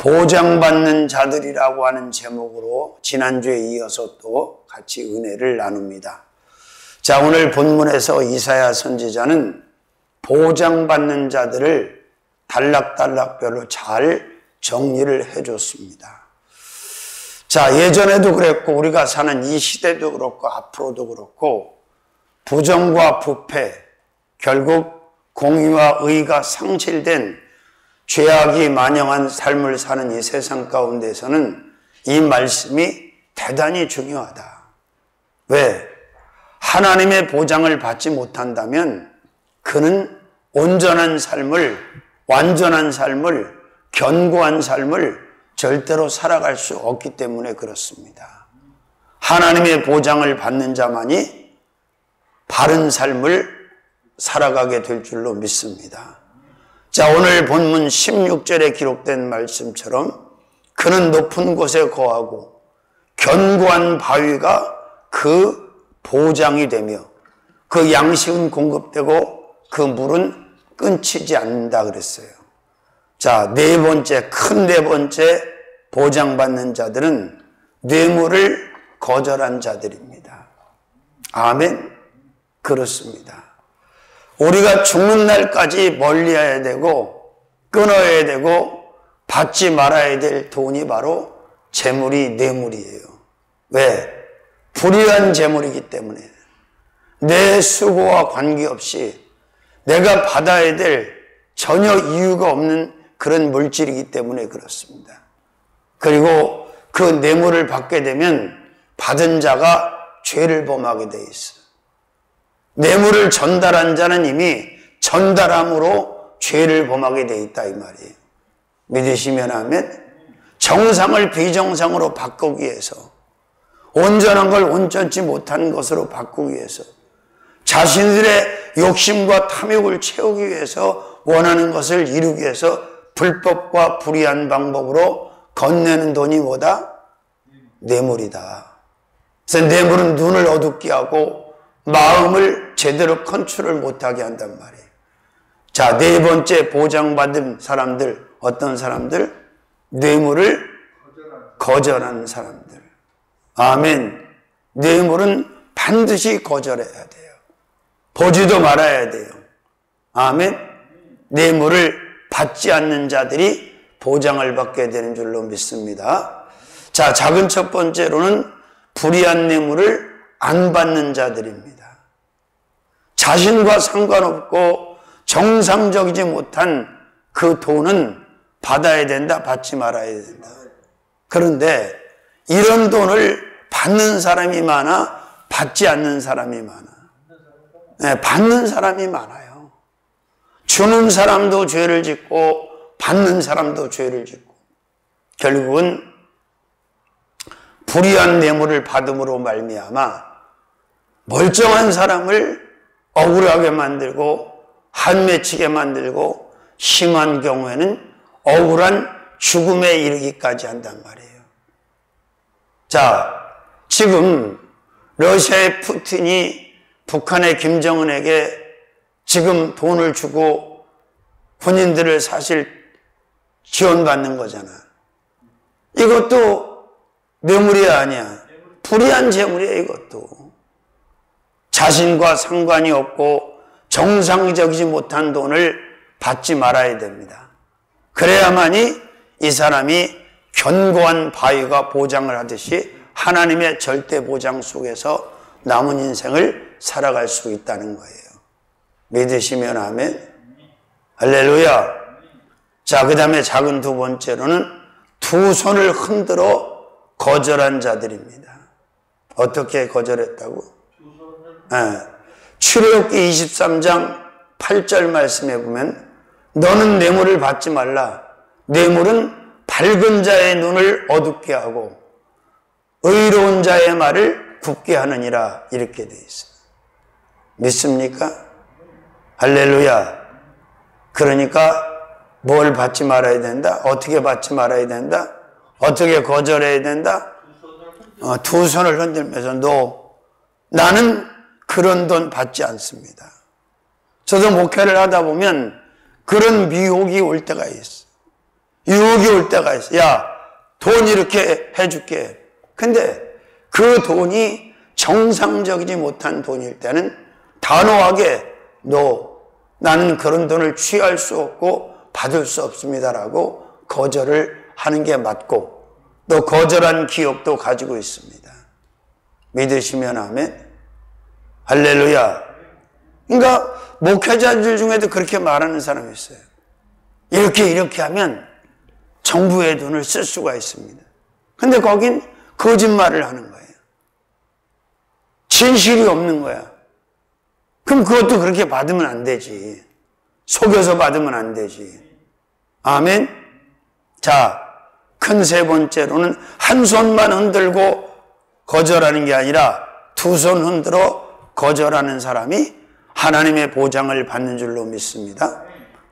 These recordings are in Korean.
보장받는 자들이라고 하는 제목으로 지난주에 이어서 또 같이 은혜를 나눕니다. 자, 오늘 본문에서 이사야 선지자는 보장받는 자들을 단락단락별로 잘 정리를 해줬습니다. 자, 예전에도 그랬고 우리가 사는 이 시대도 그렇고 앞으로도 그렇고 부정과 부패, 결국 공의와 의가 상실된 죄악이 만영한 삶을 사는 이 세상 가운데서는 이 말씀이 대단히 중요하다. 왜? 하나님의 보장을 받지 못한다면 그는 온전한 삶을, 완전한 삶을, 견고한 삶을 절대로 살아갈 수 없기 때문에 그렇습니다. 하나님의 보장을 받는 자만이 바른 삶을 살아가게 될 줄로 믿습니다. 자, 오늘 본문 16절에 기록된 말씀처럼 그는 높은 곳에 거하고 견고한 바위가 그 보장이 되며 그 양식은 공급되고 그 물은 끊치지 않는다 그랬어요. 자, 큰 네 번째 보장받는 자들은 뇌물을 거절한 자들입니다. 아멘. 그렇습니다. 우리가 죽는 날까지 멀리해야 되고 끊어야 되고 받지 말아야 될 돈이 바로 재물이 뇌물이에요. 왜? 불의한 재물이기 때문에 내 수고와 관계없이 내가 받아야 될 전혀 이유가 없는 그런 물질이기 때문에 그렇습니다. 그리고 그 뇌물을 받게 되면 받은 자가 죄를 범하게 돼 있어요. 뇌물을 전달한 자는 이미 전달함으로 죄를 범하게 돼 있다 이 말이에요. 믿으시면 아멘. 정상을 비정상으로 바꾸기 위해서, 온전한 걸 온전치 못한 것으로 바꾸기 위해서, 자신들의 욕심과 탐욕을 채우기 위해서 원하는 것을 이루기 위해서 불법과 불의한 방법으로 건네는 돈이 뭐다? 뇌물이다. 그래서 뇌물은 눈을 어둡게 하고 마음을 제대로 컨트롤 못하게 한단 말이에요. 자, 네 번째 보장받은 사람들, 어떤 사람들? 뇌물을 거절하는 사람들. 아멘. 뇌물은 반드시 거절해야 돼요. 보지도 말아야 돼요. 아멘. 뇌물을 받지 않는 자들이 보장을 받게 되는 줄로 믿습니다. 자, 작은 첫 번째로는 불의한 뇌물을 안 받는 자들입니다. 자신과 상관없고 정상적이지 못한 그 돈은 받아야 된다, 받지 말아야 된다. 그런데 이런 돈을 받는 사람이 많아, 받지 않는 사람이 많아. 네, 받는 사람이 많아요. 주는 사람도 죄를 짓고 받는 사람도 죄를 짓고 결국은 불의한 뇌물을 받음으로 말미암아 멀쩡한 사람을 억울하게 만들고 한맺히게 만들고 심한 경우에는 억울한 죽음에 이르기까지 한단 말이에요. 자, 지금 러시아의 푸틴이 북한의 김정은에게 지금 돈을 주고 군인들을 사실 지원받는 거잖아. 이것도 뇌물이 아니야. 불의한 재물이야 이것도. 자신과 상관이 없고 정상적이지 못한 돈을 받지 말아야 됩니다. 그래야만이 이 사람이 견고한 바위가 보장을 하듯이 하나님의 절대 보장 속에서 남은 인생을 살아갈 수 있다는 거예요. 믿으시면 아멘. 할렐루야. 자, 그 다음에 작은 두 번째로는 두 손을 흔들어 거절한 자들입니다. 어떻게 거절했다고? 출애굽기 23장 8절 말씀에 보면 너는 뇌물을 받지 말라. 뇌물은 밝은 자의 눈을 어둡게 하고 의로운 자의 말을 굽게 하느니라 이렇게 돼 있어요. 믿습니까? 할렐루야. 그러니까 뭘 받지 말아야 된다? 어떻게 받지 말아야 된다? 어떻게 거절해야 된다? 두 손을 흔들면서 나는 그런 돈 받지 않습니다. 저도 목회를 하다 보면 그런 미혹이 올 때가 있어요. 유혹이 올 때가 있어. 야, 돈 이렇게 해줄게. 근데 그 돈이 정상적이지 못한 돈일 때는 단호하게 나는 그런 돈을 취할 수 없고 받을 수 없습니다라고 거절을 하는 게 맞고, 또 거절한 기억도 가지고 있습니다. 믿으시면 아멘. 할렐루야. 그러니까 목회자들 중에도 그렇게 말하는 사람이 있어요. 이렇게 하면 정부의 돈을 쓸 수가 있습니다. 근데 거긴 거짓말을 하는 거예요. 진실이 없는 거야. 그럼 그것도 그렇게 받으면 안 되지. 속여서 받으면 안 되지. 아멘. 자, 큰 세 번째로는 한 손만 흔들고 거절하는 게 아니라 두 손 흔들어 거절하는 사람이 하나님의 보장을 받는 줄로 믿습니다.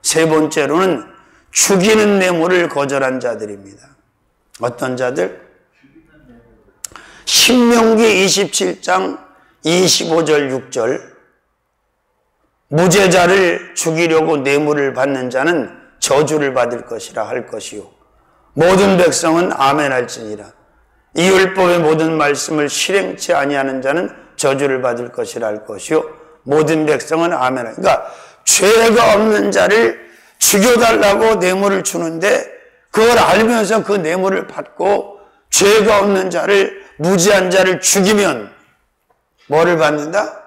세 번째로는 죽이는 뇌물을 거절한 자들입니다. 어떤 자들? 신명기 27장 25절 6절 무죄자를 죽이려고 뇌물을 받는 자는 저주를 받을 것이라 할 것이요 모든 백성은 아멘 할지니라. 이 율법의 모든 말씀을 실행치 아니하는 자는 저주를 받을 것이라 할 것이요 모든 백성은 아멘 할지니라. 그러니까 죄가 없는 자를 죽여달라고 뇌물을 주는데 그걸 알면서 그 뇌물을 받고 죄가 없는 자를, 무지한 자를 죽이면 뭐를 받는다?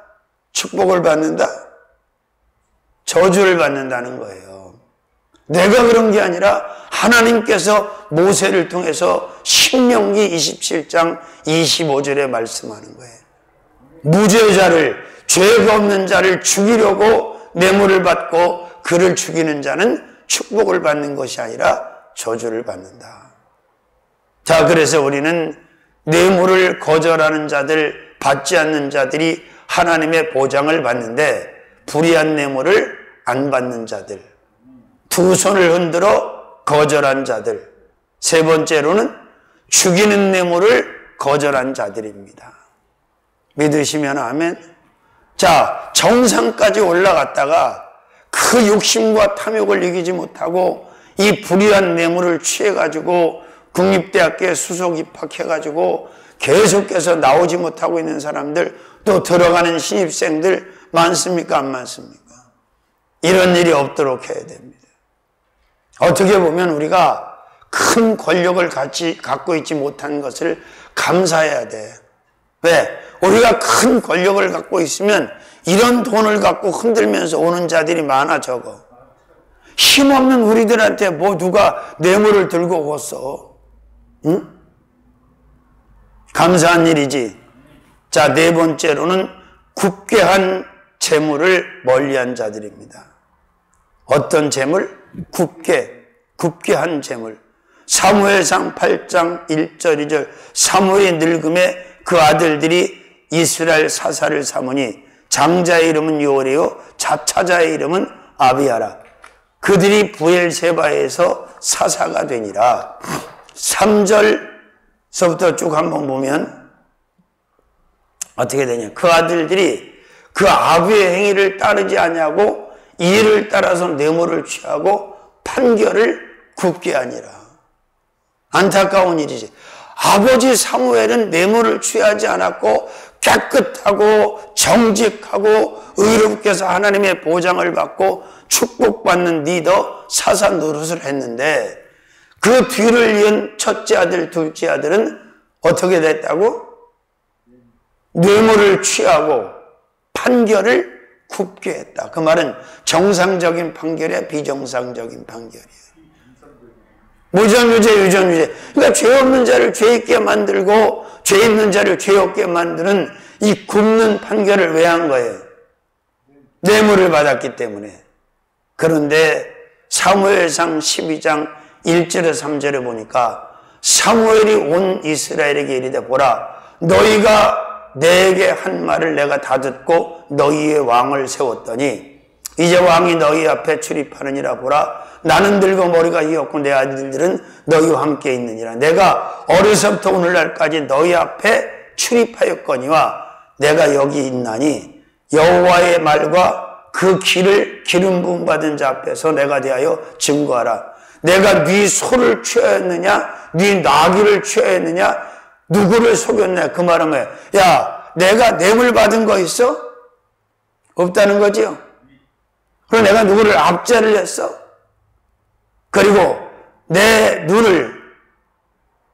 축복을 받는다? 저주를 받는다는 거예요. 내가 그런 게 아니라 하나님께서 모세를 통해서 신명기 27장 25절에 말씀하는 거예요. 무죄자를, 죄가 없는 자를 죽이려고 뇌물을 받고 그를 죽이는 자는 축복을 받는 것이 아니라 저주를 받는다. 자, 그래서 우리는 뇌물을 거절하는 자들, 받지 않는 자들이 하나님의 보장을 받는데 불의한 뇌물을 안 받는 자들, 두 손을 흔들어 거절한 자들, 세 번째로는 죽이는 뇌물을 거절한 자들입니다. 믿으시면 아멘. 자, 정상까지 올라갔다가 그 욕심과 탐욕을 이기지 못하고 이 불의한 뇌물을 취해가지고 국립대학교에 수석 입학해가지고 계속해서 나오지 못하고 있는 사람들, 또 들어가는 신입생들 많습니까? 안 많습니까? 이런 일이 없도록 해야 됩니다. 어떻게 보면 우리가 큰 권력을 갖고 있지 못한 것을 감사해야 돼. 왜? 우리가 큰 권력을 갖고 있으면 이런 돈을 갖고 흔들면서 오는 자들이 많아 적어. 힘없는 우리들한테 뭐 누가 뇌물을 들고 오겠어. 응? 감사한 일이지. 자, 네 번째로는 굽게 한 재물을 멀리한 자들입니다. 어떤 재물? 굽게 한 재물. 사무엘상 8장 1절 2절 사무엘이 늙음에 그 아들들이 이스라엘 사사를 삼으니 장자의 이름은 요레요 자차자의 이름은 아비야라. 그들이 부엘세바에서 사사가 되니라. 3절서부터 쭉 한번 보면 어떻게 되냐. 그 아들들이 그 아비의 행위를 따르지 아니하고 이를 따라서 뇌물을 취하고 판결을 굽게 하니라. 안타까운 일이지. 아버지 사무엘은 뇌물을 취하지 않았고 깨끗하고 정직하고 의롭게 해서 하나님의 보장을 받고 축복받는 리더 사사 노릇을 했는데 그 뒤를 이은 첫째 아들, 둘째 아들은 어떻게 됐다고? 뇌물을 취하고 판결을 굽게 했다. 그 말은 정상적인 판결이야, 비정상적인 판결이야. 무전유죄, 유전유죄. 그러니까 죄 없는 자를 죄 있게 만들고 죄 있는 자를 죄 없게 만드는 이 굽는 판결을 왜 한 거예요? 뇌물을 받았기 때문에. 그런데 사무엘상 12장 1절에 3절에 보니까 사무엘이 온 이스라엘에게 이르되 보라 너희가 내게 한 말을 내가 다 듣고 너희의 왕을 세웠더니 이제 왕이 너희 앞에 출입하느니라. 보라 나는 늙어 머리가 희었고 내 아들들은 너희와 함께 있느니라. 내가 어려서부터 오늘날까지 너희 앞에 출입하였거니와 내가 여기 있나니 여호와의 말과 그 길을 기름 부음 받은 자 앞에서 내가 대하여 증거하라. 내가 네 소를 취하였느냐? 네 나귀를 취하였느냐? 누구를 속였냐? 그 말은 뭐야? 야, 내가 뇌물 받은 거 있어? 없다는 거지요. 그리고 내가 누구를 압제를 했어? 그리고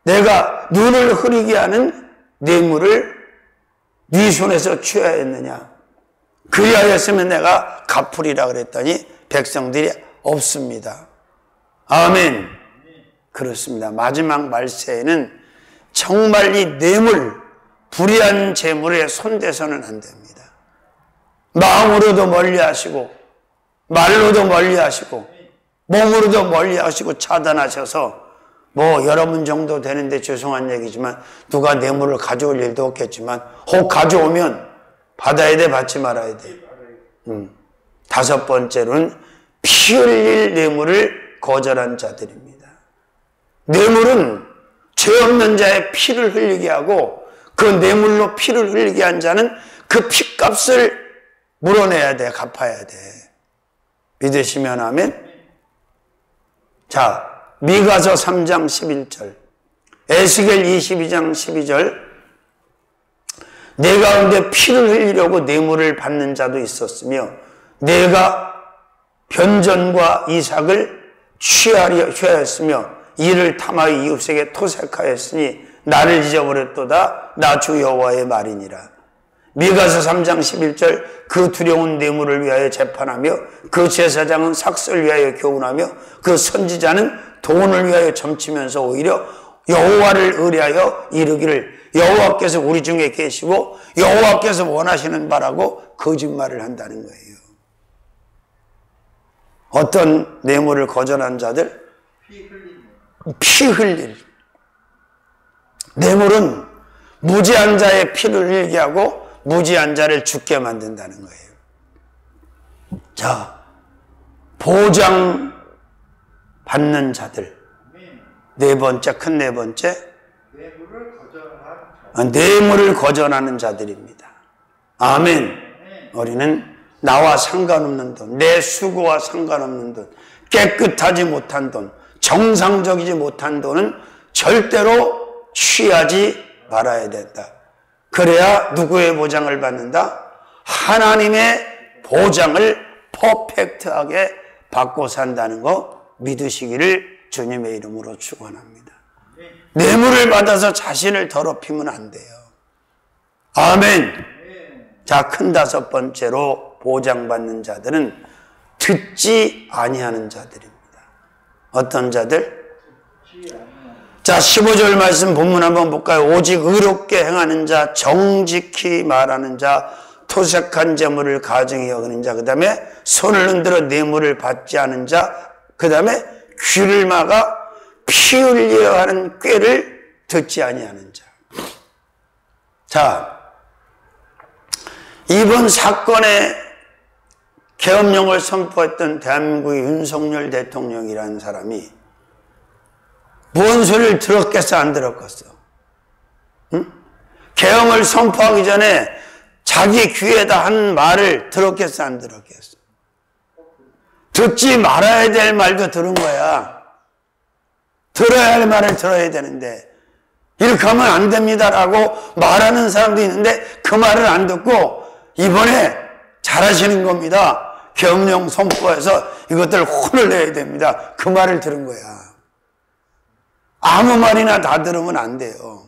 내가 눈을 흐리게 하는 뇌물을 네 손에서 취하였느냐? 그리하였으면 내가 갚으리라 그랬더니 백성들이 없습니다. 아멘. 그렇습니다. 마지막 말세에는 정말 이 뇌물, 불의한 재물에 손대서는 안 됩니다. 마음으로도 멀리하시고 말로도 멀리하시고 몸으로도 멀리하시고 차단하셔서 뭐 여러분 정도 되는데 죄송한 얘기지만 누가 뇌물을 가져올 일도 없겠지만 혹 가져오면 받아야 돼, 받지 말아야 돼. 다섯 번째로는 피 흘릴 뇌물을 거절한 자들입니다. 뇌물은 죄 없는 자의 피를 흘리게 하고 그 뇌물로 피를 흘리게 한 자는 그 피값을 물어내야 돼, 갚아야 돼. 믿으시면 아멘. 자, 미가서 3장 11절, 에스겔 22장 12절, 내 가운데 피를 흘리려고 뇌물을 받는 자도 있었으며 내가 변전과 이삭을 취하였으며 이를 탐하여 이웃에게 토색하였으니 나를 잊어버렸도다. 나 주 여호와의 말이니라. 미가서 3장 11절, 그 두려운 뇌물을 위하여 재판하며 그 제사장은 삭슬을 위하여 교훈하며 그 선지자는 돈을 위하여 점치면서 오히려 여호와를 의뢰하여 이르기를 여호와께서 우리 중에 계시고 여호와께서 원하시는 바라고 거짓말을 한다는 거예요. 어떤 뇌물을 거절한 자들? 피 흘릴. 뇌물은 무지한 자의 피를 흘리게 하고 무지한 자를 죽게 만든다는 거예요. 자, 보장 받는 자들. 네 번째, 큰 네 번째, 뇌물을 거절하는 자들입니다. 아멘. 우리는 나와 상관없는 돈, 내 수고와 상관없는 돈, 깨끗하지 못한 돈, 정상적이지 못한 돈은 절대로 취하지 말아야 된다. 그래야 누구의 보장을 받는다? 하나님의 보장을 퍼펙트하게 받고 산다는 거 믿으시기를 주님의 이름으로 축원합니다. 뇌물을 받아서 자신을 더럽히면 안 돼요. 아멘. 자, 큰 다섯 번째로 보장받는 자들은 듣지 아니하는 자들입니다. 어떤 자들? 자, 15절 말씀 본문 한번 볼까요? 오직 의롭게 행하는 자, 정직히 말하는 자, 토색한 재물을 가증히 여기는 자, 그 다음에 손을 흔들어 뇌물을 받지 않은 자, 그 다음에 귀를 막아 피 흘려 하는 꾀를 듣지 아니하는 자. 자, 이번 사건에 계엄령을 선포했던 대한민국의 윤석열 대통령이라는 사람이 무슨 소리를 들었겠어, 안 들었겠어? 응? 계엄을 선포하기 전에 자기 귀에다 한 말을 들었겠어, 안 들었겠어? 듣지 말아야 될 말도 들은 거야. 들어야 할 말을 들어야 되는데 이렇게 하면 안 됩니다라고 말하는 사람도 있는데 그 말을 안 듣고 이번에 잘하시는 겁니다. 계엄령 선포해서 이것들 혼을 내야 됩니다. 그 말을 들은 거야. 아무 말이나 다 들으면 안 돼요.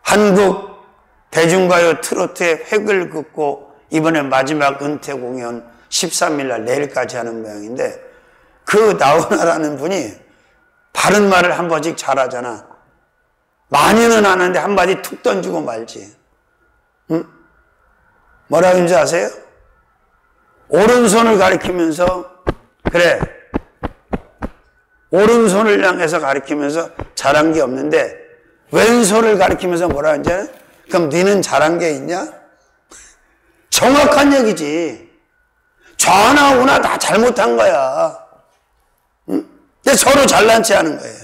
한국 대중가요 트로트의 획을 긋고 이번에 마지막 은퇴 공연 13일 날 내일까지 하는 모양인데 그 나훈아라는 분이 바른 말을 한 번씩 잘하잖아. 많이는 안 하는데 한마디 툭 던지고 말지. 응? 뭐라고 하는지 아세요? 오른손을 가리키면서 그래, 오른손을 향해서 가리키면서 잘한 게 없는데 왼손을 가리키면서 뭐라 하는지 알아요? 그럼 너는 잘한 게 있냐? 정확한 얘기지. 좌나 우나 다 잘못한 거야. 응? 서로 잘난 체 하는 거예요.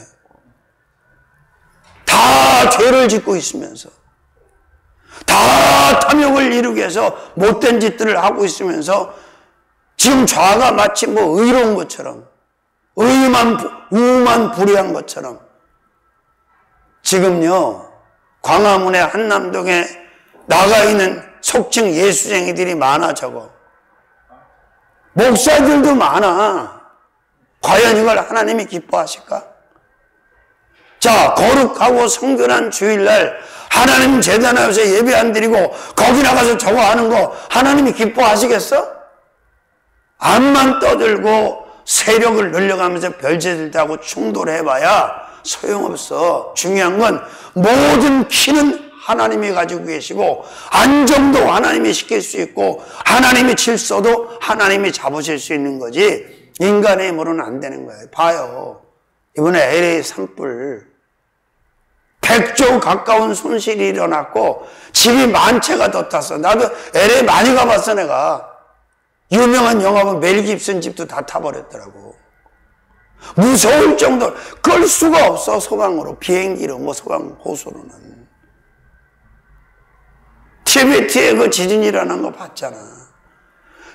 다 죄를 짓고 있으면서 다 탐욕을 이루기 위해서 못된 짓들을 하고 있으면서 지금 좌가 마치 뭐 의로운 것처럼 우만 불의한 것처럼 지금요 광화문의 한남동에 나가 있는 속칭 예수쟁이들이 많아. 저거 목사들도 많아. 과연 이걸 하나님이 기뻐하실까? 자, 거룩하고 성결한 주일날 하나님 제단 앞에서 예배 안 드리고 거기 나가서 저거 하는 거 하나님이 기뻐하시겠어? 암만 떠들고 세력을 늘려가면서 별짓을 하고 충돌해봐야 소용없어. 중요한 건 모든 키는 하나님이 가지고 계시고 안정도 하나님이 시킬 수 있고 하나님의 질서도 하나님이 잡으실 수 있는 거지 인간의 힘으로는 안 되는 거예요. 봐요. 이번에 LA 산불 100조 가까운 손실이 일어났고 집이 만 채가 더 탔어. 나도 LA 많이 가봤어. 내가 유명한 영화본 멜 깁슨 집도 다 타버렸더라고. 무서울 정도로 끌 수가 없어. 소방으로 비행기로 뭐 소방 호수로는. 티베트에 그 지진이 일어난 거 봤잖아.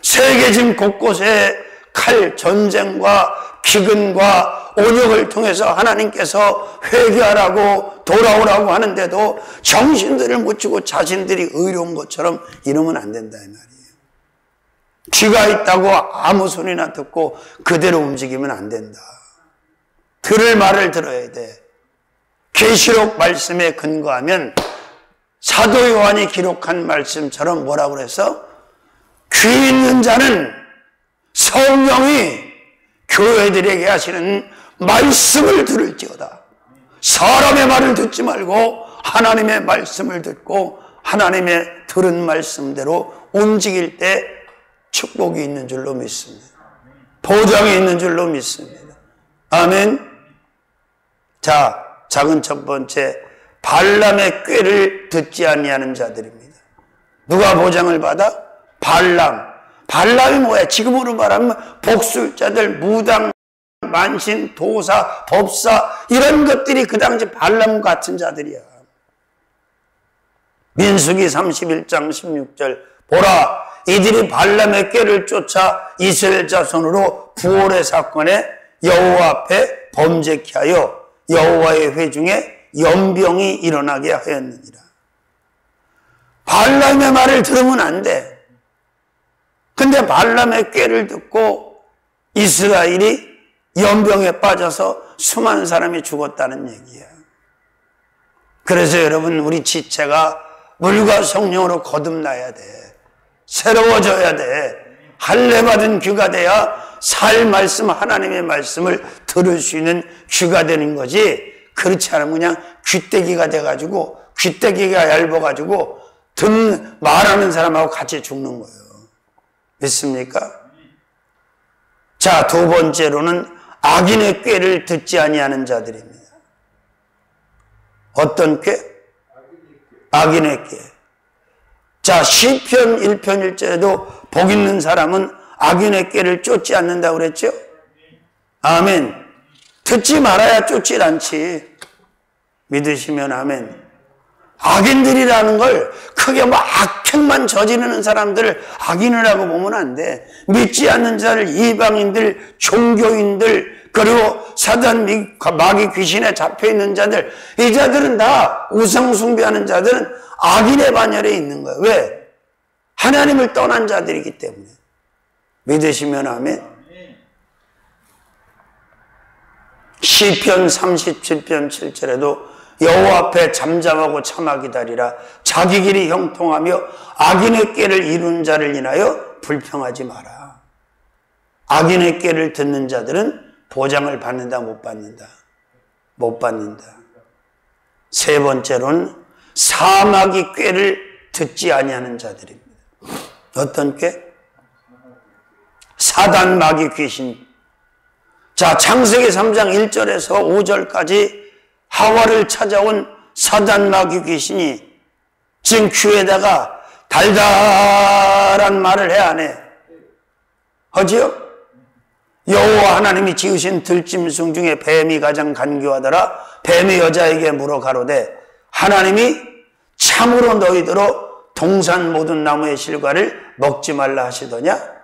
세계 지금 곳곳에 칼 전쟁과 기근과 온역을 통해서 하나님께서 회개하라고 돌아오라고 하는데도 정신들을 못 주고 자신들이 의로운 것처럼 이러면 안 된다 이 말이에요. 귀가 있다고 아무 소리나 듣고 그대로 움직이면 안 된다. 들을 말을 들어야 돼. 계시록 말씀에 근거하면 사도 요한이 기록한 말씀처럼 뭐라고 그래서 귀 있는 자는 성령이 교회들에게 하시는 말씀을 들을지어다. 사람의 말을 듣지 말고 하나님의 말씀을 듣고 하나님의 들은 말씀대로 움직일 때 축복이 있는 줄로 믿습니다. 보장이 있는 줄로 믿습니다. 아멘. 자, 작은 첫 번째 발람의 꾀를 듣지 아니하는 자들입니다. 누가 보장을 받아? 발람이 뭐야? 지금으로 말하면 복술자들, 무당, 만신, 도사, 법사 이런 것들이 그 당시 발람 같은 자들이야. 민수기 31장 16절 보라 이들이 발람의 꾀를 쫓아 이스라엘 자손으로 부올의 사건에 여호와 앞에 범죄케 하여 여호와의 회중에 연병이 일어나게 하였느니라. 발람의 말을 들으면 안 돼. 근데 발람의 꾀를 듣고 이스라엘이 연병에 빠져서 수많은 사람이 죽었다는 얘기야. 그래서 여러분 우리 지체가 물과 성령으로 거듭나야 돼. 새로워져야 돼. 할례 받은 귀가 돼야 살 말씀 하나님의 말씀을 들을 수 있는 귀가 되는 거지. 그렇지 않으면 그냥 귀때기가 돼가지고 귀때기가 얇아가지고 말하는 사람하고 같이 죽는 거예요. 믿습니까? 자, 두 번째로는 악인의 꾀를 듣지 아니하는 자들입니다. 어떤 꾀? 악인의 꾀. 자, 시편 1편 1절에도 복 있는 사람은 악인의 꾀를 쫓지 않는다고 그랬죠? 아멘. 듣지 말아야 쫓질 않지. 믿으시면 아멘. 악인들이라는 걸 크게 뭐 악행만 저지르는 사람들을 악인이라고 보면 안 돼. 믿지 않는 자를 이방인들, 종교인들, 그리고 사단 마귀 귀신에 잡혀있는 자들, 이 자들은 다 우상 숭배하는 자들은 악인의 반열에 있는 거예요. 왜? 하나님을 떠난 자들이기 때문에. 믿으시면 아멘. 시편 37편 7절에도 여호와 앞에 잠잠하고 참아 기다리라. 자기 길이 형통하며 악인의 꾀를 이룬 자를 인하여 불평하지 마라. 악인의 꾀를 듣는 자들은 보장을 받는다, 못 받는다? 못 받는다. 세 번째로는 사마귀 꾀를 듣지 아니하는 자들입니다. 어떤 꾀? 사단 마귀 귀신. 자, 창세기 3장 1절에서 5절까지 하와를 찾아온 사단 마귀 귀신이 지금 귀에다가 달달한 말을 해 안 해? 하지요? 여호와 하나님이 지으신 들짐승 중에 뱀이 가장 간교하더라. 뱀이 여자에게 물어 가로되 하나님이 참으로 너희더러 동산 모든 나무의 실과를 먹지 말라 하시더냐?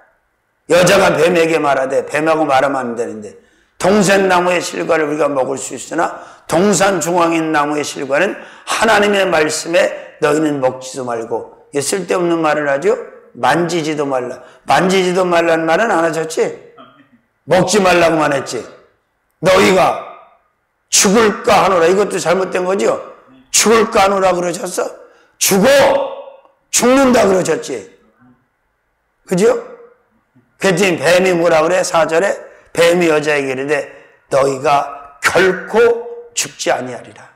여자가 뱀에게 말하되 뱀하고 말하면 안 되는데 동산나무의 실과를 우리가 먹을 수 있으나 동산 중앙인 나무의 실과는 하나님의 말씀에 너희는 먹지도 말고. 이게 쓸데없는 말을 하죠. 만지지도 말라. 만지지도 말라는 말은 안 하셨지? 먹지 말라고만 했지. 너희가 죽을까 하노라. 이것도 잘못된 거죠? 죽을까 하노라 그러셨어? 죽는다 그러셨지. 그죠? 그랬더니 뱀이 뭐라 그래? 4절에 뱀이 여자에게 이르되 너희가 결코 죽지 아니하리라.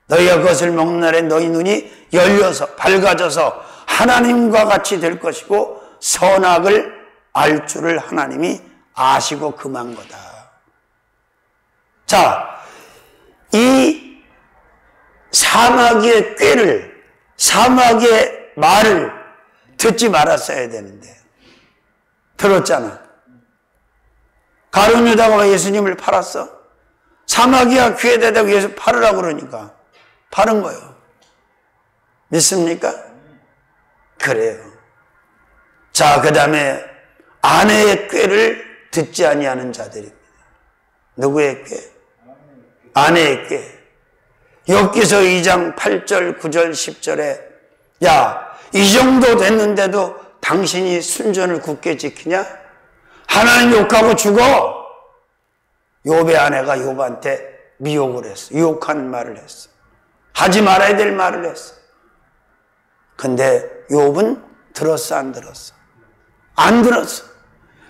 너희가 그것을 먹는 날에 너희 눈이 열려서 밝아져서 하나님과 같이 될 것이고 선악을 알 줄을 하나님이 아시고 금한 거다. 자, 이 사마귀의 꾀를, 사마귀의 말을 듣지 말았어야 되는데 들었잖아. 가룟 유다가 왜 예수님을 팔았어? 사마귀가 귀에 대다고 예수 팔으라고 그러니까 파는 거예요. 믿습니까? 그래요. 자, 그 다음에 아내의 꾀를 듣지 아니하는 자들입니다. 누구의 꾀? 아내의 꾀. 욥기서 2장 8절, 9절, 10절에 야, 이 정도 됐는데도 당신이 순전을 굳게 지키냐? 하나님 욕하고 죽어. 욥의 아내가 욥한테 미혹을 했어. 유혹하는 말을 했어. 하지 말아야 될 말을 했어. 근데 욥은 들었어, 안 들었어? 안 들었어.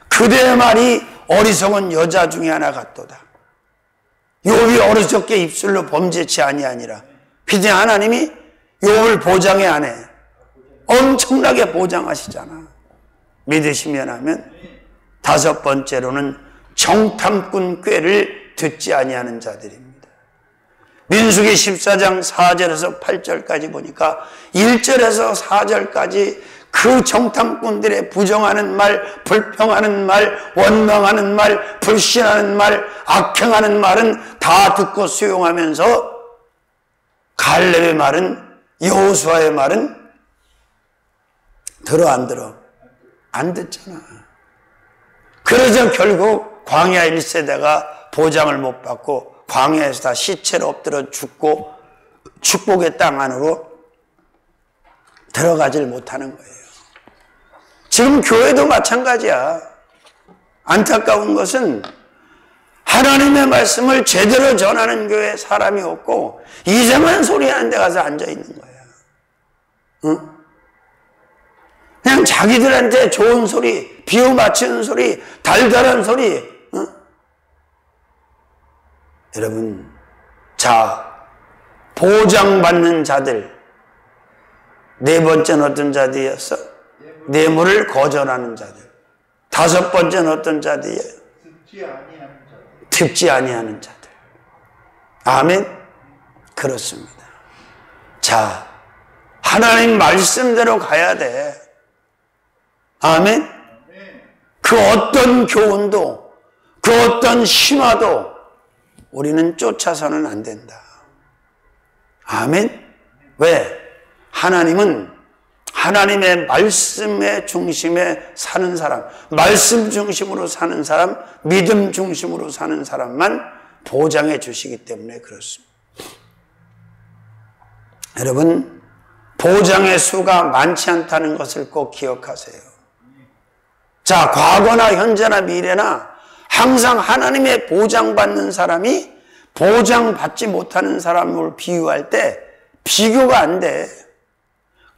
그대의 말이 어리석은 여자 중에 하나 같도다. 욥이 어리석게 입술로 범죄치 아니하니라. 비대 하나님이 욥을 보장해 안 해. 엄청나게 보장하시잖아. 믿으시면 하면. 다섯 번째로는 정탐꾼 꾀를 듣지 아니하는 자들입니다. 민수기 14장 4절에서 8절까지 보니까 1절에서 4절까지 그 정탐꾼들의 부정하는 말, 불평하는 말, 원망하는 말, 불신하는 말, 악행하는 말은 다 듣고 수용하면서 갈렙의 말은, 여호수아의 말은 들어 안 들어? 안 듣잖아. 그래서 결국 광야 1세대가 보장을 못 받고 광야에서 다 시체로 엎드려 죽고 축복의 땅 안으로 들어가질 못하는 거예요. 지금 교회도 마찬가지야. 안타까운 것은 하나님의 말씀을 제대로 전하는 교회에 사람이 없고 이상한 소리 하는 데 가서 앉아 있는 거야. 응? 그냥 자기들한테 좋은 소리, 비유 맞추는 소리, 달달한 소리. 응? 여러분, 자, 보장받는 자들. 네 번째는 어떤 자들이었어? 뇌물을 거절하는 자들. 다섯 번째는 어떤 자들이에요? 듣지 아니하는 자들. 아멘? 그렇습니다. 자, 하나님 말씀대로 가야 돼. 아멘? 그 어떤 교훈도, 그 어떤 신화도 우리는 쫓아서는 안 된다. 아멘? 왜? 하나님은 하나님의 말씀의 중심에 사는 사람, 말씀 중심으로 사는 사람, 믿음 중심으로 사는 사람만 보장해 주시기 때문에 그렇습니다. 여러분, 보장의 수가 많지 않다는 것을 꼭 기억하세요. 자, 과거나 현재나 미래나 항상 하나님의 보장받는 사람이 보장받지 못하는 사람을 비유할 때 비교가 안 돼.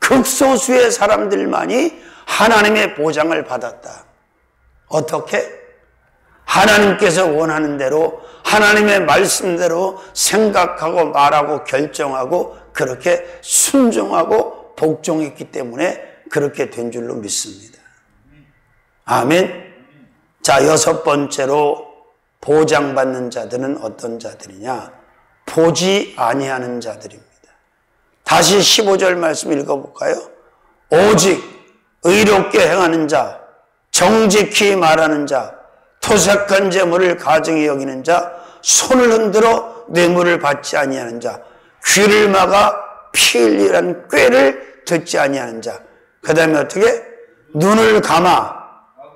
극소수의 사람들만이 하나님의 보장을 받았다. 어떻게? 하나님께서 원하는 대로 하나님의 말씀대로 생각하고 말하고 결정하고 그렇게 순종하고 복종했기 때문에 그렇게 된 줄로 믿습니다. 아멘. 자, 여섯 번째로 보장받는 자들은 어떤 자들이냐? 보지 아니하는 자들입니다. 다시 15절 말씀 읽어볼까요? 오직 의롭게 행하는 자, 정직히 말하는 자, 토색한 재물을 가증히 여기는 자, 손을 흔들어 뇌물을 받지 아니하는 자, 귀를 막아 피 흘리란 꾀를 듣지 아니하는 자, 그 다음에 어떻게? 눈을 감아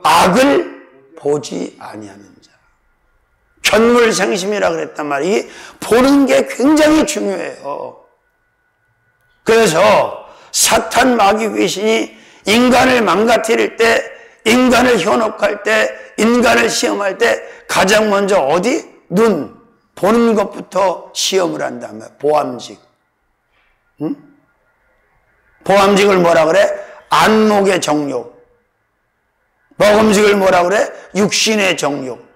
악을 보지 아니하는 자. 견물생심이라 그랬단 말이에요. 보는 게 굉장히 중요해요. 그래서 사탄 마귀 귀신이 인간을 망가뜨릴 때, 인간을 현혹할 때, 인간을 시험할 때 가장 먼저 어디? 눈, 보는 것부터 시험을 한단 말이에요. 보암직. 응? 보암직을 뭐라 그래? 안목의 정욕. 먹음직을 뭐라 그래? 육신의 정욕.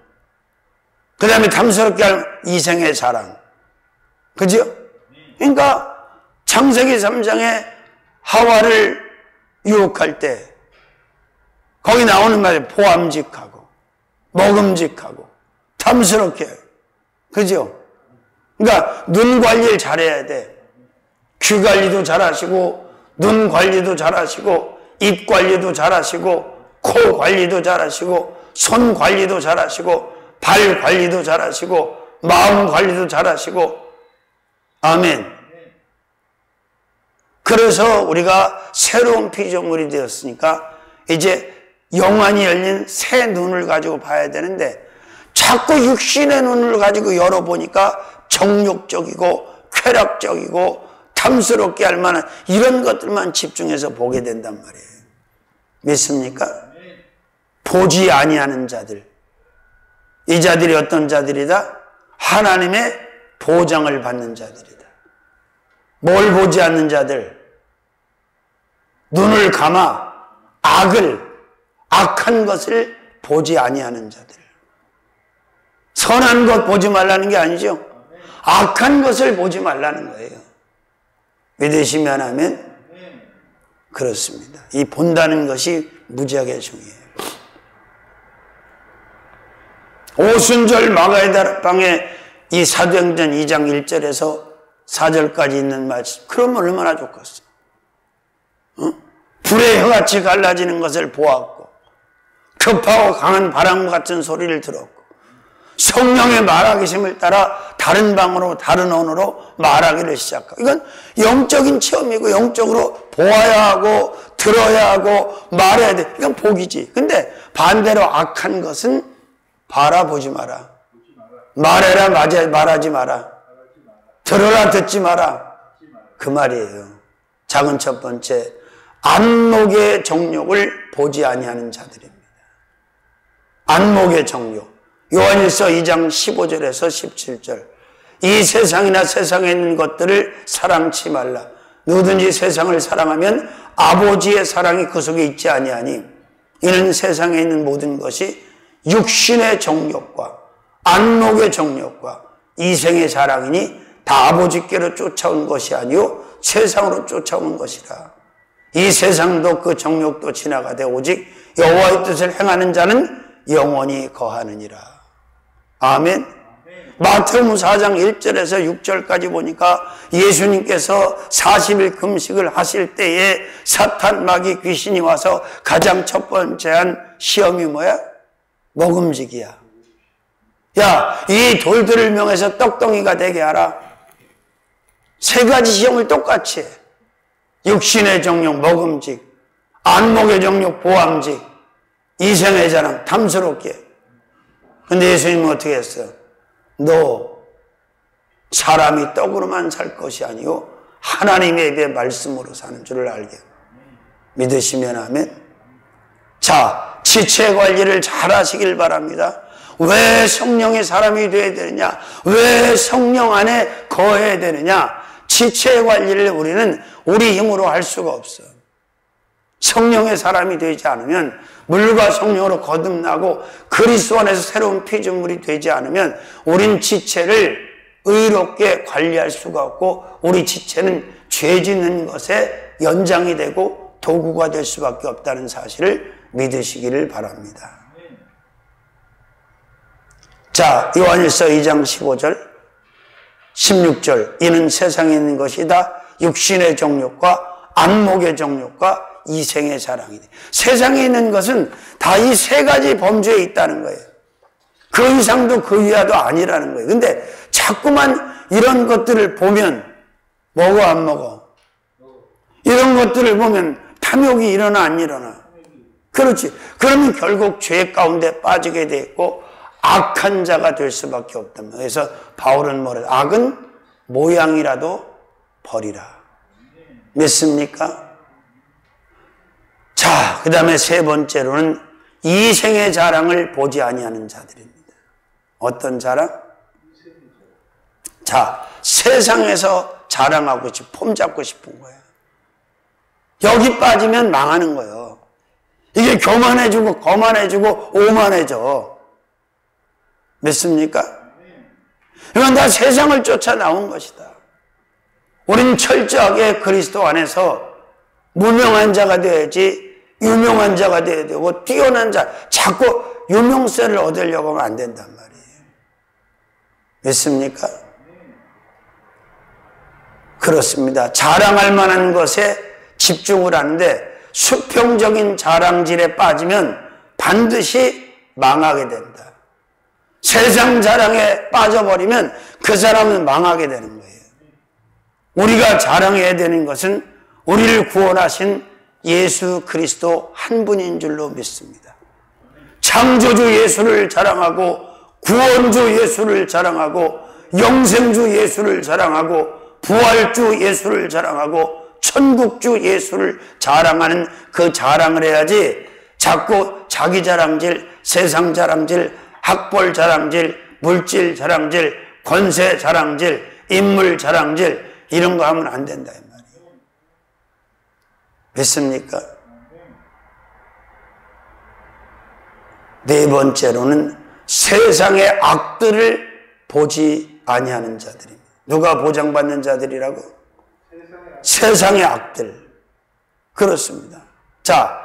그 다음에 탐스럽게 할 이생의 사랑. 그죠? 그러니까 창세기 3장에 하와를 유혹할 때 거기 나오는 말이 보암직하고 먹음직하고 탐스럽게. 그죠? 그러니까 눈 관리를 잘해야 돼. 귀 관리도 잘하시고 눈 관리도 잘하시고 입 관리도 잘하시고 코 관리도 잘하시고 손 관리도 잘하시고 발 관리도 잘하시고 마음 관리도 잘하시고. 아멘. 그래서 우리가 새로운 피조물이 되었으니까 이제 영안이 열린 새 눈을 가지고 봐야 되는데 자꾸 육신의 눈을 가지고 열어보니까 정욕적이고 쾌락적이고 탐스럽게 할 만한 이런 것들만 집중해서 보게 된단 말이에요. 믿습니까? 보지 아니하는 자들. 이 자들이 어떤 자들이다? 하나님의 보장을 받는 자들이다. 뭘 보지 않는 자들? 눈을 감아 악한 것을 보지 아니하는 자들. 선한 것 보지 말라는 게 아니죠. 악한 것을 보지 말라는 거예요. 믿으시면 하면 그렇습니다. 이 본다는 것이 무지하게 중요해요. 오순절 마가의 다락방에 이 사도행전 2장 1절에서 4절까지 있는 말씀, 그러면 얼마나 좋겠어. 불의 혀같이 갈라지는 것을 보았고 급하고 강한 바람 같은 소리를 들었고 성령의 말하기심을 따라 다른 방으로 다른 언어로 말하기를 시작하고. 이건 영적인 체험이고 영적으로 보아야 하고 들어야 하고 말해야 돼. 이건 복이지. 근데 반대로 악한 것은 바라보지 마라. 말해라 말하지 마라. 들어라 듣지 마라. 그 말이에요. 작은 첫 번째, 안목의 정욕을 보지 아니하는 자들입니다. 안목의 정욕. 요한일서 2장 15절에서 17절. 이 세상이나 세상에 있는 것들을 사랑치 말라. 누구든지 세상을 사랑하면 아버지의 사랑이 그 속에 있지 아니하니 이는 세상에 있는 모든 것이 육신의 정욕과 안목의 정욕과 이생의 사랑이니 다 아버지께로 쫓아온 것이 아니요 세상으로 쫓아온 것이라. 이 세상도 그 정욕도 지나가되 오직 여호와의 뜻을 행하는 자는 영원히 거하느니라. 아멘. 마태복음 4장 1절에서 6절까지 보니까 예수님께서 40일 금식을 하실 때에 사탄 마귀 귀신이 와서 가장 첫 번째 한 시험이 뭐야? 먹음직이야. 야, 이 돌들을 명해서 떡덩이가 되게 하라. 세 가지 시험을 똑같이 해. 육신의 정욕, 먹음직, 안목의 정욕, 보암직, 이생의 자랑, 탐스럽게. 근데 예수님은 어떻게 했어요? 너 사람이 떡으로만 살 것이 아니요 하나님의 입의 말씀으로 사는 줄을 알게. 믿으시면 하면. 자, 지체 관리를 잘 하시길 바랍니다. 왜 성령의 사람이 되어야 되느냐? 왜 성령 안에 거해야 되느냐? 지체 관리를 우리는 우리 힘으로 할 수가 없어. 성령의 사람이 되지 않으면, 물과 성령으로 거듭나고 그리스도 안에서 새로운 피조물이 되지 않으면 우린 지체를 의롭게 관리할 수가 없고 우리 지체는 죄 짓는 것에 연장이 되고 도구가 될 수밖에 없다는 사실을 믿으시기를 바랍니다. 자, 요한일서 2장 15절 16절. 이는 세상에 있는 것이 다 육신의 정욕과 안목의 정욕과 이생의 사랑이네. 세상에 있는 것은 다 이 세 가지 범주에 있다는 거예요. 그 이상도 그 이하도 아니라는 거예요. 근데 자꾸만 이런 것들을 보면 먹어 안 먹어? 이런 것들을 보면 탐욕이 일어나 안 일어나? 그렇지. 그러면 결국 죄 가운데 빠지게 돼 있고 악한 자가 될 수밖에 없다면. 그래서 바울은 뭐래요? 악은 모양이라도 버리라. 믿습니까? 자, 그 다음에 세 번째로는 이생의 자랑을 보지 아니하는 자들입니다. 어떤 자랑? 자, 세상에서 자랑하고 폼 잡고 싶은 거예요. 여기 빠지면 망하는 거예요. 이게 교만해지고 거만해지고 오만해져. 믿습니까? 이건 다 세상을 쫓아 나온 것이다. 우린 철저하게 그리스도 안에서 무명한 자가 되어야지 유명한 자가 되어야 되고 뛰어난 자, 자꾸 유명세를 얻으려고 하면 안 된단 말이에요. 믿습니까? 그렇습니다. 자랑할 만한 것에 집중을 하는데 수평적인 자랑질에 빠지면 반드시 망하게 된다. 세상 자랑에 빠져버리면 그 사람은 망하게 되는 거예요. 우리가 자랑해야 되는 것은 우리를 구원하신 예수 그리스도 한 분인 줄로 믿습니다. 창조주 예수를 자랑하고 구원주 예수를 자랑하고 영생주 예수를 자랑하고 부활주 예수를 자랑하고 천국주 예수를 자랑하는 그 자랑을 해야지 자꾸 자기 자랑질, 세상 자랑질, 학벌 자랑질, 물질 자랑질, 권세 자랑질, 인물 자랑질 이런 거 하면 안 된다 이 말이에요. 믿습니까? 네 번째로는 세상의 악들을 보지 아니하는 자들입니다. 누가 보장받는 자들이라고? 세상의 악들. 그렇습니다. 자,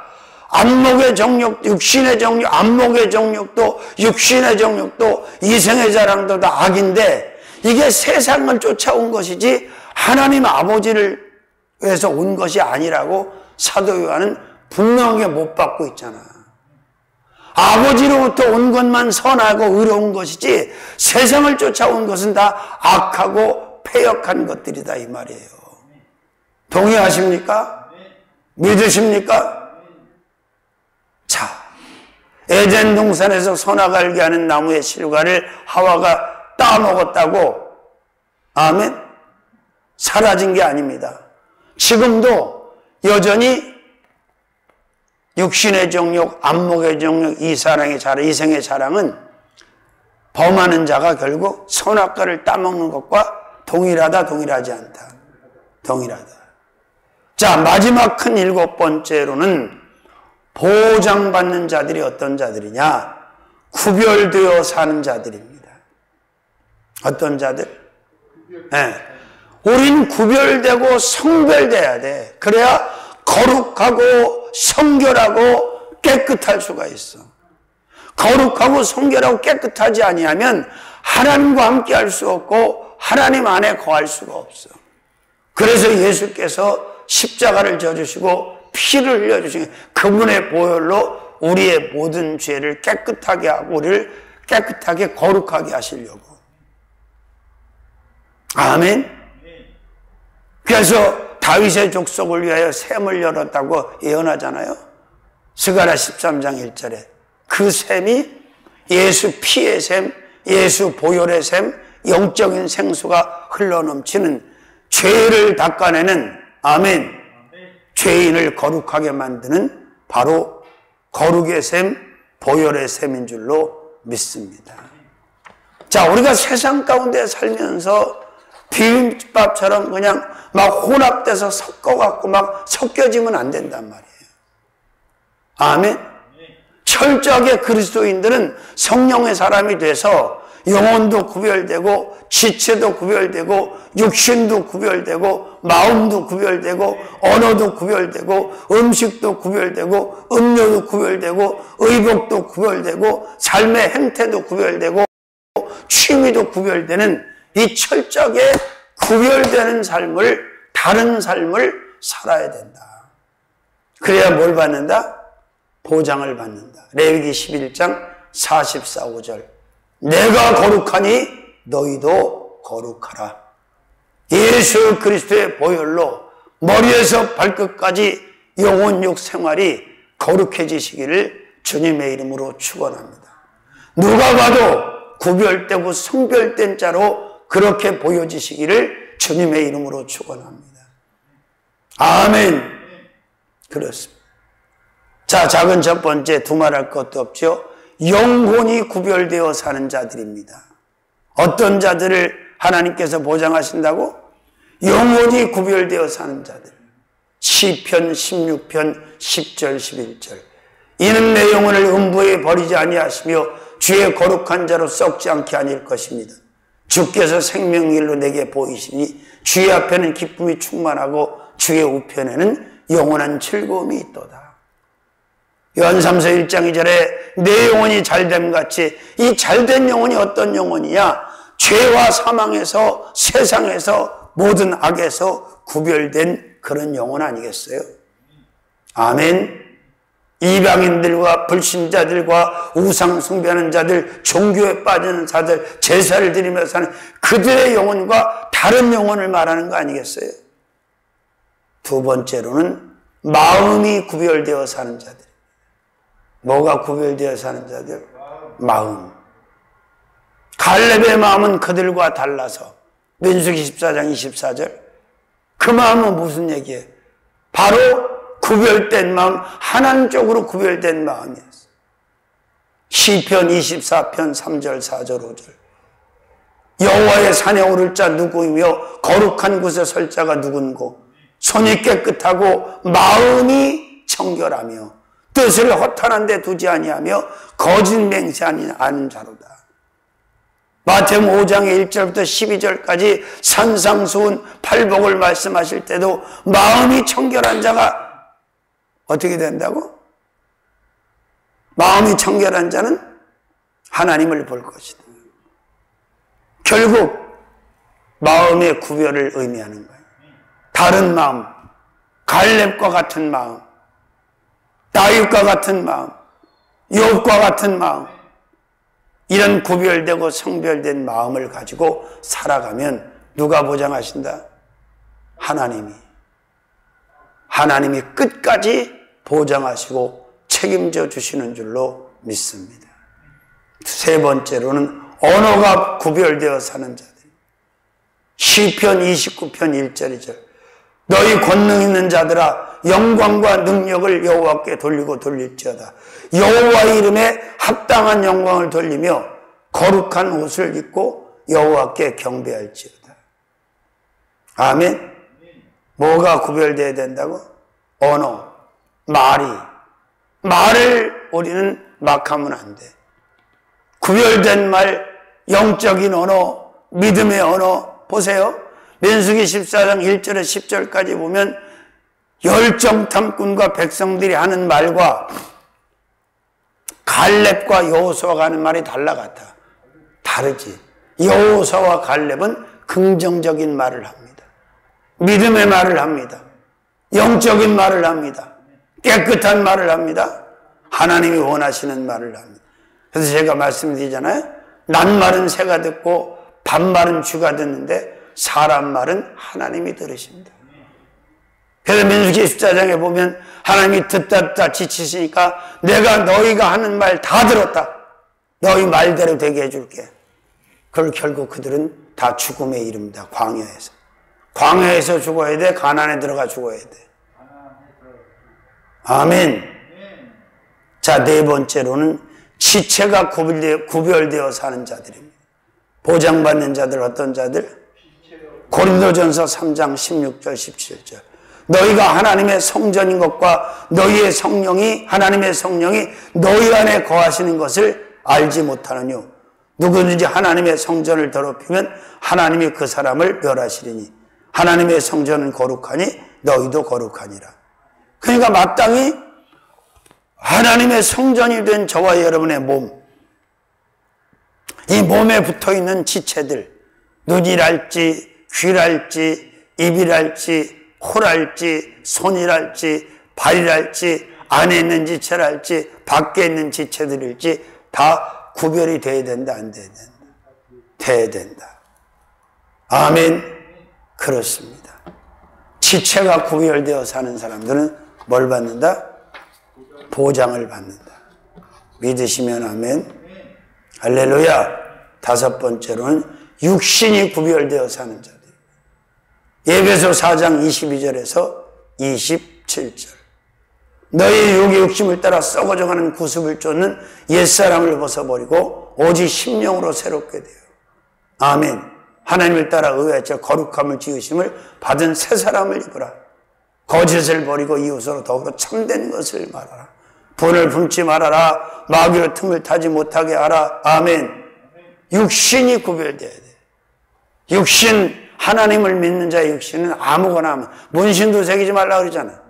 안목의 정욕, 육신의 정욕, 안목의 정욕도, 육신의 정욕도, 이생의 자랑도 다 악인데 이게 세상을 쫓아온 것이지 하나님 아버지를 위해서 온 것이 아니라고 사도 요한은 분명하게 못 받고 있잖아. 아버지로부터 온 것만 선하고 의로운 것이지 세상을 쫓아온 것은 다 악하고 패역한 것들이다 이 말이에요. 동의하십니까? 믿으십니까? 자, 에덴 동산에서 선악 알게 하는 나무의 실과를 하와가 따먹었다고 아멘? 사라진 게 아닙니다. 지금도 여전히 육신의 정욕, 안목의 정욕, 이생의 자랑은 범하는 자가 결국 선악과를 따먹는 것과 동일하다, 동일하지 않다. 동일하다. 자, 마지막 큰 일곱 번째로는 보장받는 자들이 어떤 자들이냐? 구별되어 사는 자들입니다. 어떤 자들? 네. 우린 구별되고 성별돼야 돼. 그래야 거룩하고 성결하고 깨끗할 수가 있어. 거룩하고 성결하고 깨끗하지 아니하면 하나님과 함께 할 수 없고 하나님 안에 거할 수가 없어. 그래서 예수께서 십자가를 져주시고 피를 흘려주시고 그분의 보혈로 우리의 모든 죄를 깨끗하게 하고 우리를 깨끗하게 거룩하게 하시려고. 아멘. 그래서 다윗의 족속을 위하여 샘을 열었다고 예언하잖아요. 스가랴 13장 1절에 그 샘이 예수 피의 샘, 예수 보혈의 샘, 영적인 생수가 흘러넘치는 죄를 닦아내는 아멘. 죄인을 거룩하게 만드는 바로 거룩의 샘, 보혈의 샘인 줄로 믿습니다. 자, 우리가 세상 가운데 살면서 비빔밥처럼 그냥 막 혼합돼서 섞어갖고 막 섞여지면 안 된단 말이에요. 아멘. 철저하게 그리스도인들은 성령의 사람이 돼서 영혼도 구별되고 지체도 구별되고 육신도 구별되고 마음도 구별되고 언어도 구별되고 음식도 구별되고 음료도 구별되고 의복도 구별되고 삶의 행태도 구별되고 취미도 구별되는 이 철저하게 구별되는 삶을 다른 삶을 살아야 된다. 그래야 뭘 받는다? 보장을 받는다. 레위기 11장 44, 5절 내가 거룩하니 너희도 거룩하라. 예수 그리스도의 보혈로 머리에서 발끝까지 영혼 육 생활이 거룩해지시기를 주님의 이름으로 축원합니다. 누가 봐도 구별되고 성별된 자로 그렇게 보여지시기를 주님의 이름으로 축원합니다. 아멘. 그렇습니다. 자, 작은 첫 번째 두말할 것도 없죠. 영혼이 구별되어 사는 자들입니다. 어떤 자들을 하나님께서 보장하신다고? 영혼이 구별되어 사는 자들. 시편 16편 10절 11절. 이는 내 영혼을 음부에 버리지 아니하시며 주의 거룩한 자로 썩지 않게 하실 것입니다. 주께서 생명길로 내게 보이시니 주의 앞에는 기쁨이 충만하고 주의 우편에는 영원한 즐거움이 있도다. 요한 3서 1장 2절에 내 영혼이 잘됨 같이, 이 잘된 영혼이 어떤 영혼이냐? 죄와 사망에서, 세상에서, 모든 악에서 구별된 그런 영혼 아니겠어요? 아멘. 이방인들과 불신자들과 우상 숭배하는 자들, 종교에 빠지는 자들, 제사를 드리며 사는 그들의 영혼과 다른 영혼을 말하는 거 아니겠어요? 두 번째로는 마음이 구별되어 사는 자들. 뭐가 구별되어 사는 자들? 마음. 갈렙의 마음은 그들과 달라서, 민수기 14장 24절. 그 마음은 무슨 얘기예요? 바로 구별된 마음, 하나님 쪽으로 구별된 마음이었어요. 시편 24편 3절 4절 5절. 여호와의 산에 오를 자 누구이며 거룩한 곳에 설 자가 누군고, 손이 깨끗하고 마음이 청결하며 뜻을 허탄한 데 두지 아니하며 거짓 맹세하지 않은 자로다. 마태복음 5장의 1절부터 12절까지 산상수훈 팔복을 말씀하실 때도 마음이 청결한 자가 어떻게 된다고? 마음이 청결한 자는 하나님을 볼 것이다. 결국 마음의 구별을 의미하는 거예요. 다른 마음, 갈렙과 같은 마음, 다윗과 같은 마음, 욥과 같은 마음, 이런 구별되고 성별된 마음을 가지고 살아가면 누가 보장하신다? 하나님이 끝까지 보장하시고 책임져 주시는 줄로 믿습니다. 세 번째로는 언어가 구별되어 사는 자들. 시편 29편 1절 2절. 너희 권능 있는 자들아, 영광과 능력을 여호와께 돌리고 돌릴지어다. 여호와의 이름에 합당한 영광을 돌리며 거룩한 옷을 입고 여호와께 경배할지어다. 아멘. 뭐가 구별되어야 된다고? 언어, 말을 우리는 막 하면 안 돼. 구별된 말, 영적인 언어, 믿음의 언어. 보세요. 민수기 14장 1절에 10절까지 보면 열정탐꾼과 백성들이 하는 말과 갈렙과 여호수아가 하는 말이 달라갔다. 다르지. 여호수아와 갈렙은 긍정적인 말을 합니다. 믿음의 말을 합니다. 영적인 말을 합니다. 깨끗한 말을 합니다. 하나님이 원하시는 말을 합니다. 그래서 제가 말씀드리잖아요. 낱말은 새가 듣고 반말은 쥐가 듣는데 사람 말은 하나님이 들으십니다. 그래서 민수기 14장에 보면 하나님이 듣다 지치시니까 내가 너희가 하는 말 다 들었다. 너희 말대로 되게 해줄게. 그걸 결국 그들은 다 죽음에 이릅니다. 광야에서. 광야에서 죽어야 돼? 가나안에 들어가 죽어야 돼? 아멘. 자, 네 번째로는 지체가 구별되어 사는 자들입니다. 보장받는 자들, 어떤 자들? 고린도전서 3장 16절 17절. 너희가 하나님의 성전인 것과 너희의 성령이, 하나님의 성령이 너희 안에 거하시는 것을 알지 못하느뇨. 누구든지 하나님의 성전을 더럽히면 하나님이 그 사람을 멸하시리니 하나님의 성전은 거룩하니 너희도 거룩하니라. 그러니까 마땅히 하나님의 성전이 된 저와 여러분의 몸, 이 몸에 붙어있는 지체들, 눈이랄지 귀랄지 입이랄지 코랄지 손이랄지 발이랄지 안에 있는 지체랄지 밖에 있는 지체들일지 다 구별이 돼야 된다, 안 돼야 된다? 돼야 된다. 아멘. 그렇습니다. 지체가 구별되어 사는 사람들은 뭘 받는다? 보장을 받는다. 믿으시면 아멘. 할렐루야. 다섯 번째로는 육신이 구별되어 사는 자들. 에베소 4장 22절에서 27절. 너희 육의 욕심을 따라 썩어져가는 구습을 쫓는 옛사람을 벗어버리고 오직 심령으로 새롭게 되어 아멘. 하나님을 따라 의외자 거룩함을 지으심을 받은 새 사람을 입으라. 거짓을 버리고 이웃으로 더불어 참된 것을 말하라. 분을 품지 말아라. 마귀로 틈을 타지 못하게 하라. 아멘. 육신이 구별돼야 돼. 육신, 하나님을 믿는 자의 육신은 아무거나 하면 문신도 새기지 말라 그러잖아.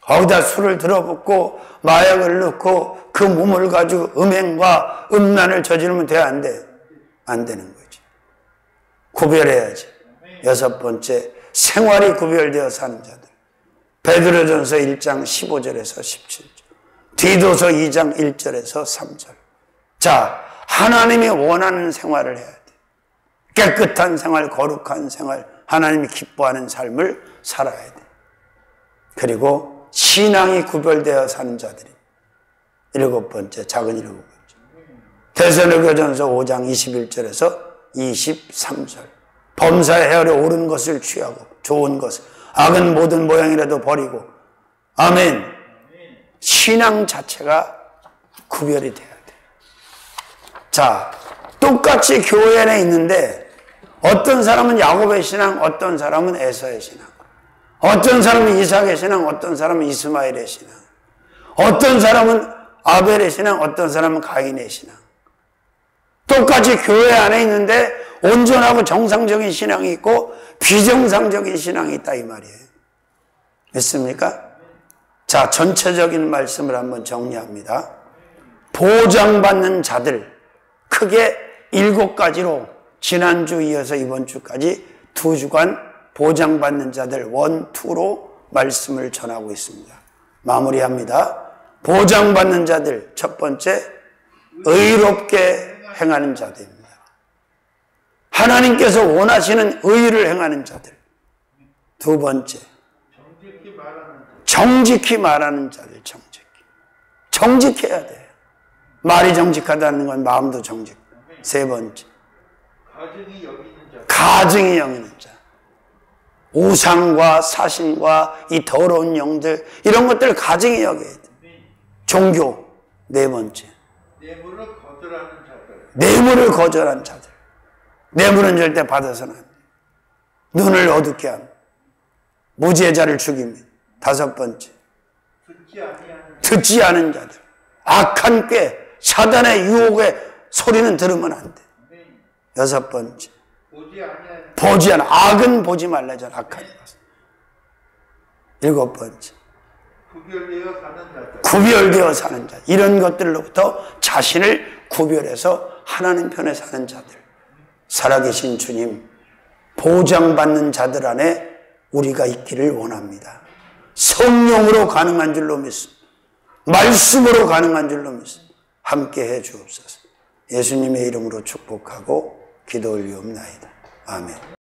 거기다 술을 들어붓고 마약을 넣고 그 몸을 가지고 음행과 음란을 저지르면 돼? 안 돼? 안 되는 거지. 구별해야지. 여섯 번째, 생활이 구별되어 사는 자들. 베드로전서 1장 15절에서 17절. 디도서 2장 1절에서 3절. 자, 하나님이 원하는 생활을 해야 돼. 깨끗한 생활, 거룩한 생활, 하나님이 기뻐하는 삶을 살아야 돼. 그리고 신앙이 구별되어 사는 자들이 일곱 번째, 작은 일곱 번째. 데살로니가전서 5장 21절에서 23절. 범사의 헤아려 옳은 것을 취하고 좋은 것을 악은 모든 모양이라도 버리고 아멘. 신앙 자체가 구별이 돼야 돼. 자, 똑같이 교회 안에 있는데 어떤 사람은 야곱의 신앙, 어떤 사람은 에사의 신앙, 어떤 사람은 이삭의 신앙, 어떤 사람은 이스마엘의 신앙, 어떤 사람은 아벨의 신앙, 어떤 사람은 가인의 신앙. 똑같이 교회 안에 있는데 온전하고 정상적인 신앙이 있고 비정상적인 신앙이 있다 이 말이에요. 믿습니까? 자, 전체적인 말씀을 한번 정리합니다. 보장받는 자들, 크게 7가지로 지난주 이어서 이번 주까지 2주간 보장받는 자들 1, 2로 말씀을 전하고 있습니다. 마무리합니다. 보장받는 자들 첫 번째, 의롭게 행하는 자들입니다. 하나님께서 원하시는 의를 행하는 자들. 두 번째, 정직히 말하는 자들. 정직해야 돼요. 말이 정직하다는 건 마음도 정직. 세 번째, 가증히 여기는 자. 우상과 사신과 이 더러운 영들 이런 것들을 가증히 여겨야 돼. 종교. 네 번째, 뇌물을 거절한 자들. 뇌물은 절대 받아서는 안 돼. 눈을 어둡게 함. 무죄자를 죽입니다. 다섯 번째, 듣지 않은 자들. 악한 꾀, 사단의 유혹의 소리는 들으면 안 돼. 여섯 번째, 보지 않아. 악은 보지 말라잖아. 악한 것은. 일곱 번째, 구별되어 사는 자. 이런 것들로부터 자신을 구별해서 하나님 편에 사는 자들. 살아계신 주님, 보장받는 자들 안에 우리가 있기를 원합니다. 성령으로 가능한 줄로 믿습니다. 말씀으로 가능한 줄로 믿습니다. 함께 해 주옵소서. 예수님의 이름으로 축복하고 기도 올리옵나이다. 아멘.